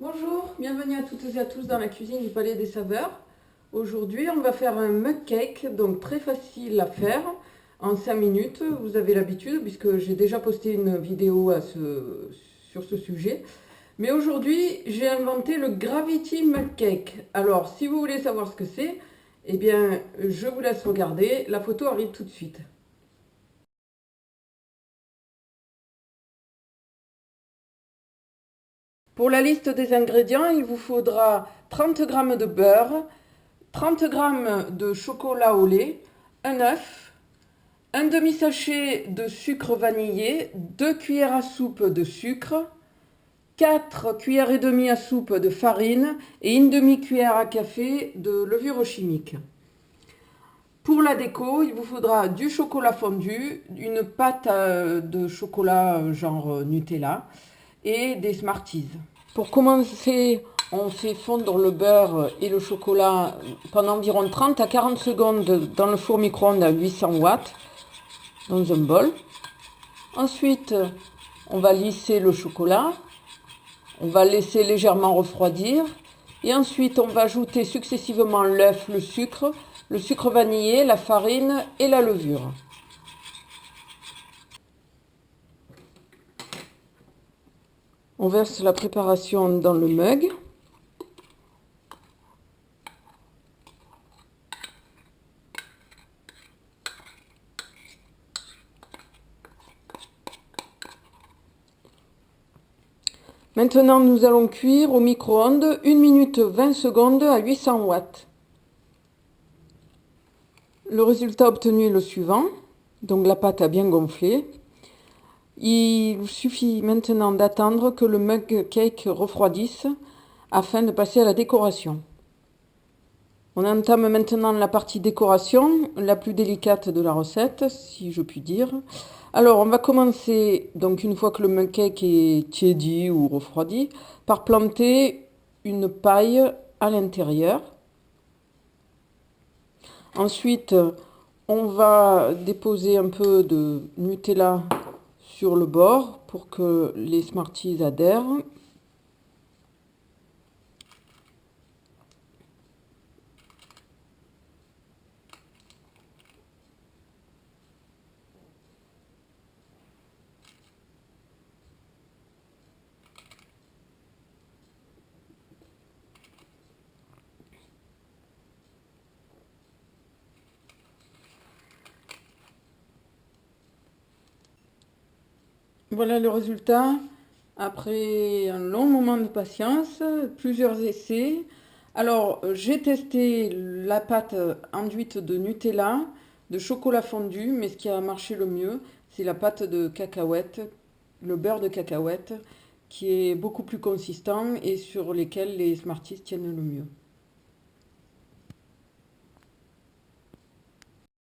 Bonjour, bienvenue à toutes et à tous dans la cuisine du Palais des Saveurs. Aujourd'hui, on va faire un mug cake, donc très facile à faire en 5 minutes. Vous avez l'habitude puisque j'ai déjà posté une vidéo sur ce sujet. Mais aujourd'hui, j'ai inventé le Gravity Mug Cake. Alors, si vous voulez savoir ce que c'est, eh bien, je vous laisse regarder. La photo arrive tout de suite. Pour la liste des ingrédients, il vous faudra 30 g de beurre, 30 g de chocolat au lait, un œuf, un demi-sachet de sucre vanillé, 2 cuillères à soupe de sucre, 4 cuillères et demie à soupe de farine et une demi-cuillère à café de levure chimique. Pour la déco, il vous faudra du chocolat fondu, une pâte de chocolat genre Nutella et des Smarties. Pour commencer, on fait fondre le beurre et le chocolat pendant environ 30 à 40 secondes dans le four micro-ondes à 800 watts dans un bol. Ensuite, on va lisser le chocolat. On va laisser légèrement refroidir. Et ensuite, on va ajouter successivement l'œuf, le sucre vanillé, la farine et la levure. On verse la préparation dans le mug. Maintenant, nous allons cuire au micro-ondes 1 minute 20 secondes à 800 watts. Le résultat obtenu est le suivant. Donc la pâte a bien gonflé. Il suffit maintenant d'attendre que le mug cake refroidisse afin de passer à la décoration. On entame maintenant la partie décoration, la plus délicate de la recette, si je puis dire. Alors, on va commencer, donc une fois que le mug cake est tiédi ou refroidi, par planter une paille à l'intérieur. Ensuite, on va déposer un peu de Nutella sur le bord pour que les Smarties adhèrent. Voilà le résultat après un long moment de patience, plusieurs essais. Alors, j'ai testé la pâte enduite de Nutella, de chocolat fondu, mais ce qui a marché le mieux, c'est la pâte de cacahuète, le beurre de cacahuète, qui est beaucoup plus consistant et sur lesquels les Smarties tiennent le mieux.